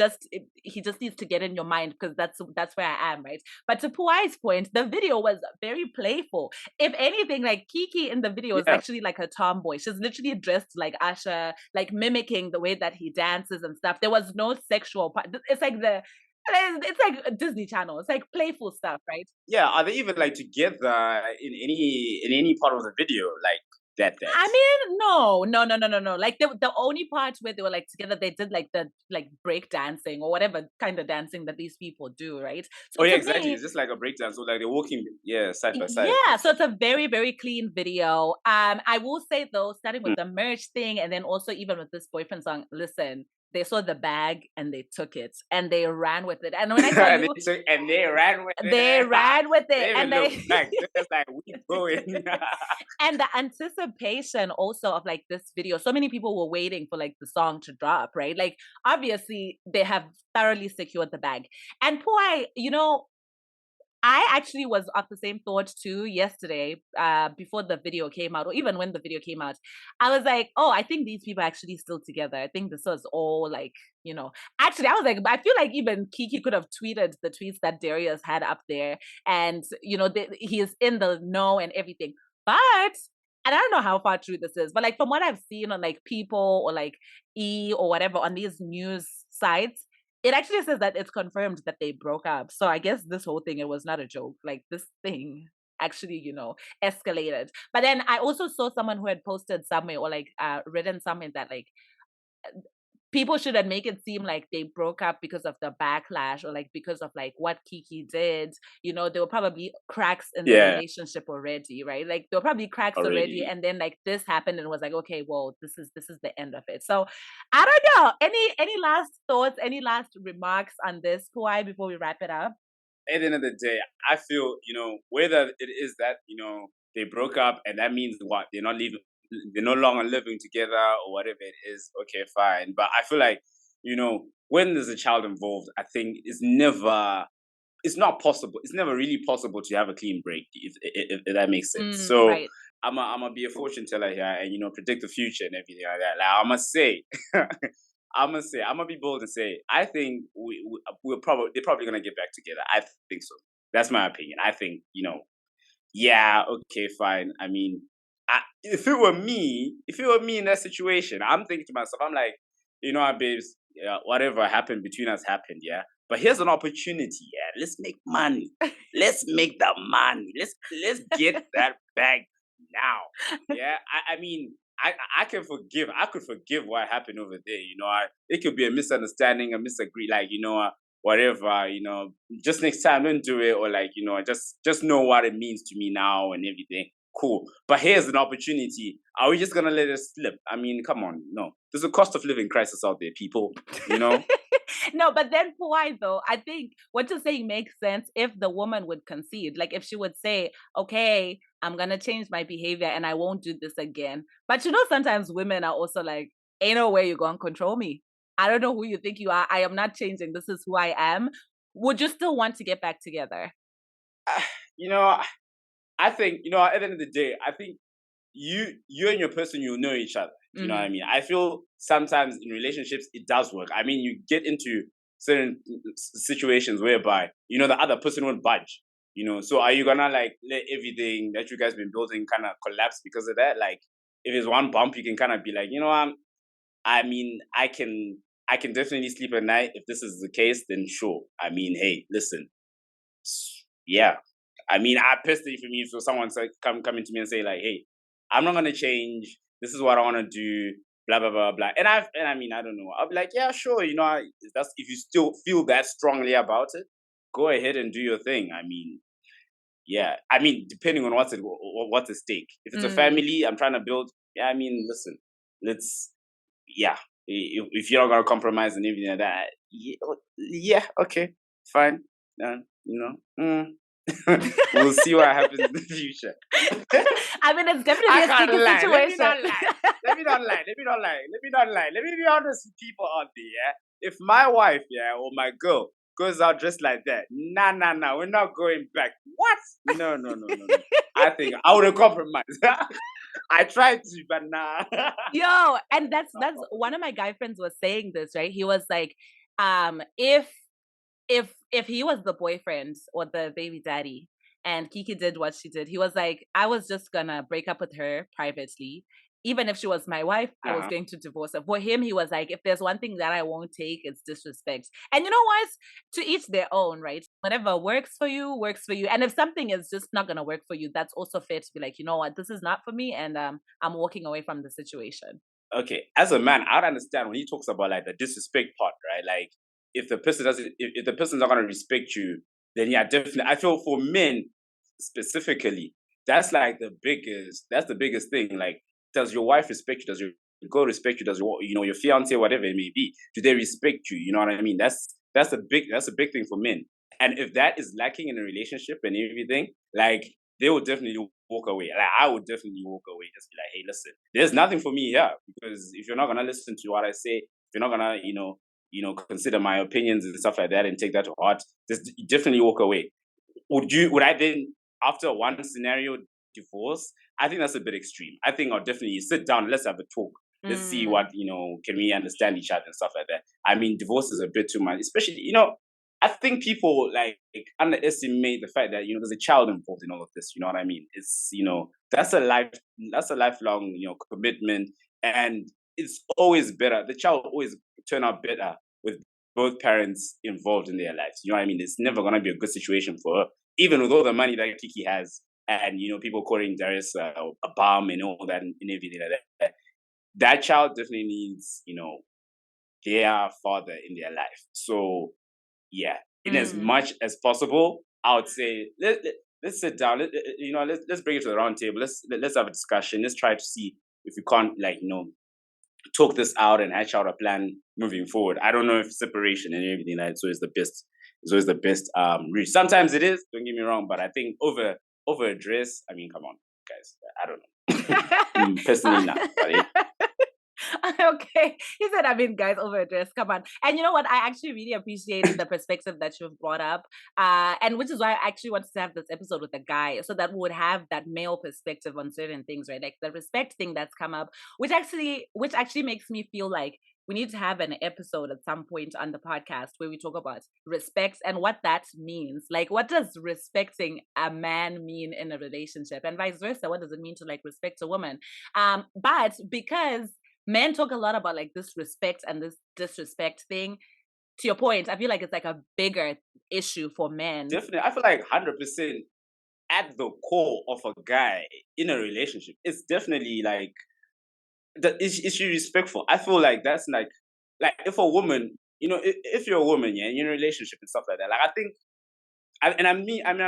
he just needs to get in your mind because that's where I am, right? But to Puwayi's point, the video was very playful. If anything, like Keke in the video is
Yeah.
actually like a tomboy. She's literally dressed like Usher, like mimicking the way that he dances and stuff. There was no sexual part. It's like a Disney Channel. It's like playful stuff, right?
Yeah. Are they even like together in any part of the video? Like that.
I mean, no. Like the only part where they were like together, they did like the like break dancing or whatever kind of dancing that these people do, right?
Oh
So
yeah,
to
exactly. It's
me,
just like a breakdown. So like they're walking, yeah, side by side.
yeah, so
Basically.
it's a very, very clean video. I will say though, starting with
Mm.
the merch thing and then also even with this boyfriend song, listen, they saw the bag and they took it and they ran with it. And when I tell you,
And they ran with
they
it.
ran with it
They even
and
look
they
back. They're just like we going.
and the anticipation also of like this video, so many people were waiting for like the song to drop, right? Like obviously they have thoroughly secured the bag. And Puai, I actually was of the same thought too yesterday, before the video came out, or even when the video came out. I was like, oh, I think these people are actually still together. I think this was all like, actually, I was like, I feel like even Keke could have tweeted the tweets that Darius had up there, and he is in the know and everything. But and I don't know how far true this is, but like from what I've seen on like People or like or whatever on these news sites, it actually says that it's confirmed that they broke up. So I guess this whole thing, it was not a joke. Like this thing actually, escalated. But then I also saw someone who had posted somewhere or like written something that like people shouldn't make it seem like they broke up because of the backlash or like because of like what Keke did. There were probably cracks in the
Yeah,
relationship already, right? Like there were probably cracks already,
already.
and then like this happened and was like, okay, well, this is the end of it. So I don't know. Any last thoughts, any last remarks on this, Puai, before we wrap it up?
At the end of the day, I feel whether it is that they broke up and that means what they're no longer living together or whatever it is. Okay, fine. But I feel like when there's a child involved, I think it's not possible. It's never really possible to have a clean break, if that makes sense. So
Right.
I'm gonna be a fortune teller here and predict the future and everything like that. Like I must say, I'm gonna be bold and say I think they're probably gonna get back together. I think so. That's my opinion. I think yeah, okay, fine. I mean, if it were me in that situation, I'm thinking to myself, I'm like, babes, yeah, whatever happened between us happened, yeah. But here's an opportunity, yeah. Let's make money. Let's make the money. Let's get that bag now. Yeah. I mean, I can forgive. I could forgive what happened over there. It could be a misunderstanding, a misagree, like whatever. Just next time, don't do it, or like just know what it means to me now and everything. Cool. But here's an opportunity. Are we just gonna let it slip? I mean, come on, no. There's a cost of living crisis out there, people. You know.
No, but then why though? I think what you're saying makes sense if the woman would concede. Like if she would say, okay, I'm gonna change my behavior and I won't do this again. But sometimes women are also like, ain't no way you're gonna control me. I don't know who you think you are. I am not changing. This is who I am. Would you still want to get back together?
you know, I think at the end of the day, I think you and your person, you know each other. Do you know what I
Mm-hmm.
mean? I feel sometimes in relationships it does work. I mean, you get into certain situations whereby the other person won't budge. So are you gonna like let everything that you guys been building kind of collapse because of that? Like, if it's one bump, you can kind of be like, I mean, I can definitely sleep at night. If this is the case, then sure. I mean, hey, listen, yeah. I mean, I personally, for me, so someone say, coming to me and say like, "Hey, I'm not gonna change. This is what I want to do." Blah blah blah blah. And I mean, I don't know. I'll be like, yeah, sure. That's if you still feel that strongly about it, go ahead and do your thing. I mean, yeah. I mean, depending on what's at stake. If it's a
Mm.
family I'm trying to build, yeah. I mean, listen, let's yeah. If you're not gonna compromise and everything like that, yeah, okay, fine. Mm. We'll see what happens in the future.
I mean, it's definitely
I
a
can't
sticky
lie. Let me
situation.
not lie. Let me not lie. Let me not lie. Let me not lie. Let me be honest with people out there. Yeah? If my wife, yeah, or my girl goes out dressed like that, nah, we're not going back. What? No. I think I would have compromised. I tried to, but nah.
Yo, and that's one of my guy friends was saying this, right? He was like, if he was the boyfriend or the baby daddy and Kiki did what she did, he was like, I was just gonna break up with her privately. Even if she was my wife, I was
Uh-huh.
going to divorce her. For him, he was like, if there's one thing that I won't take, it's disrespect. And you know what? To each their own, right? Whatever works for you, works for you. And if something is just not gonna work for you, that's also fair to be like, you know what, this is not for me, and I'm walking away from the situation.
Okay, as a man, I'd understand when he talks about like the disrespect part, right? Like if the person doesn't, if the person's not gonna respect you, then yeah, definitely. I feel for men specifically, that's like the biggest. That's the biggest thing. Like, does your wife respect you? Does your girl respect you? Does your fiance, whatever it may be, do they respect you? You know what I mean? That's a big thing for men. And if that is lacking in a relationship and everything, like they will definitely walk away. Like I would definitely walk away. Just be like, hey, listen, there's nothing for me here because if you're not gonna listen to what I say, if you're not gonna, consider my opinions and stuff like that and take that to heart, just definitely walk away. Would I then after one scenario divorce? I think that's a bit extreme. I think I'll definitely sit down, let's have a talk. Let's see
Mm,
what, can we understand each other and stuff like that. I mean, divorce is a bit too much, especially, I think people like underestimate the fact that, there's a child involved in all of this. You know what I mean? It's, that's a lifelong, commitment. And it's always better. The child will always turn out better with both parents involved in their lives. You know what I mean? It's never gonna be a good situation for her, even with all the money that Kiki has, and people calling Darius a bum and all that and everything like that. That child definitely needs, their father in their life. So yeah, in as
mm.
much as possible, I would say let's sit down. Let's bring it to the round table. Let's have a discussion. Let's try to see if we can't talk this out and hatch out a plan moving forward. I don't know if separation and everything like so is the best. Is always the best route. Sometimes it is. Don't get me wrong, but I think over a dress. I mean, come on, guys. I don't know. Personally, not. But yeah.
Okay. He said, I mean, guys, overdressed. Come on. And you know what? I actually really appreciate the perspective that you've brought up. And which is why I actually wanted to have this episode with a guy so that we would have that male perspective on certain things, right? Like the respect thing that's come up, which actually makes me feel like we need to have an episode at some point on the podcast where we talk about respect and what that means. Like, what does respecting a man mean in a relationship, and vice versa? What does it mean to like respect a woman? But because men talk a lot about like this respect and this disrespect thing. To your point, I feel like it's like a bigger issue for men.
Definitely, I feel like 100% at the core of a guy in a relationship, it's definitely like is she respectful? I feel like that's like if a woman, if you're a woman, yeah, and you're in a relationship and stuff like that, like I think,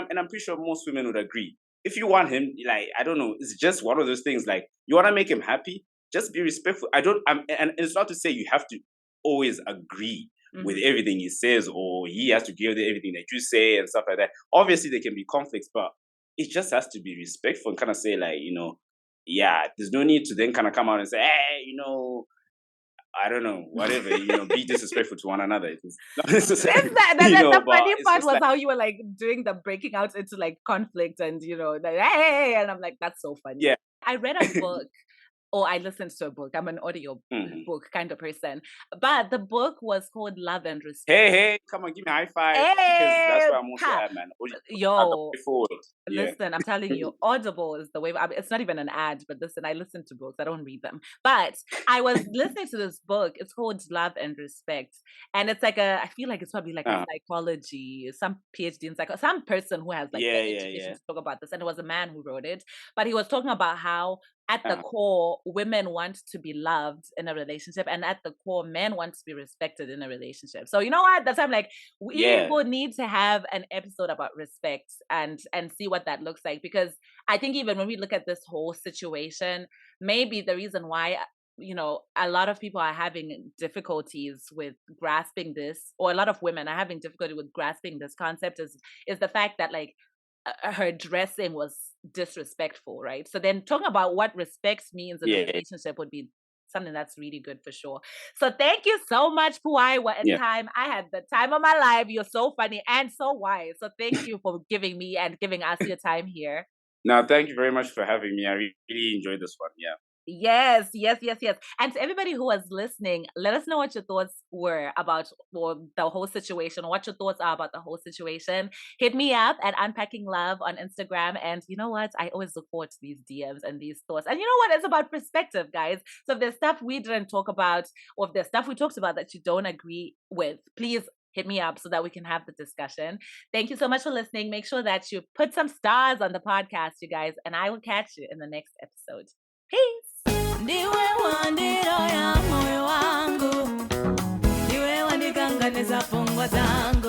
and I'm pretty sure most women would agree. If you want him, like I don't know, it's just one of those things. Like you want to make him happy, just be respectful. And it's not to say you have to always agree with
Hmm.
everything he says, or he has to give you everything that you say and stuff like that. Obviously, there can be conflicts, but it just has to be respectful and kind of say like, yeah, there's no need to then kind of come out and say, hey, I don't know, whatever, be disrespectful to one another. It's not
It's
necessary,
that, the
but
funny
it's
part
just
was
like,
how you were like doing the breaking out into like conflict and like, hey, and I'm like, that's so funny.
yeah.
I read a book or I listened to a book. I'm an audio
Mhm.
book kind of person. But the book was called Love and Respect.
Hey, hey, come on, give me a high five because that's
Hey,
where I'm also
ha.
at, man. I got
Yo,
way forward. Yeah.
listen, I'm telling you, Audible is the way. I mean, it's not even an ad, but listen, I listen to books. I don't read them. But I was listening to this book. It's called Love and Respect. And it's like I feel like it's probably like a
uh,
psychology, some PhD in some person who has like the
yeah, yeah,
education
yeah.
to talk about this. And it was a man who wrote it. But he was talking about how at the
Uh,
core, women want to be loved in a relationship. And at the core, men want to be respected in a relationship. So you know what? That's why I'm like, we
yeah,
would need to have an episode about respect and see what that looks like, because I think even when we look at this whole situation, maybe the reason why a lot of people are having difficulties with grasping this, or a lot of women are having difficulty with grasping this concept, is the fact that like her dressing was disrespectful, right? So then talking about what respect means in a
yeah,
relationship would be something that's really good for sure. So thank you so much, Puwayi. What a
yeah.
time. I had the time of my life. You're so funny and so wise. So thank you for giving me and giving us your time here.
Now, thank you very much for having me. I really enjoyed this one. Yeah.
Yes, yes, yes, yes. And to everybody who was listening, let us know what your thoughts were about the whole situation, what your thoughts are about the whole situation. Hit me up at Unpacking Love on Instagram. And you know what? I always look forward to these DMs and these thoughts. And you know what? It's about perspective, guys. So if there's stuff we didn't talk about, or if there's stuff we talked about that you don't agree with, please hit me up so that we can have the discussion. Thank you so much for listening. Make sure that you put some stars on the podcast, you guys, and I will catch you in the next episode. Peace. Ndiwe wandiro ya moyo wangu, ndiwe wandikanganiza fungo zangu.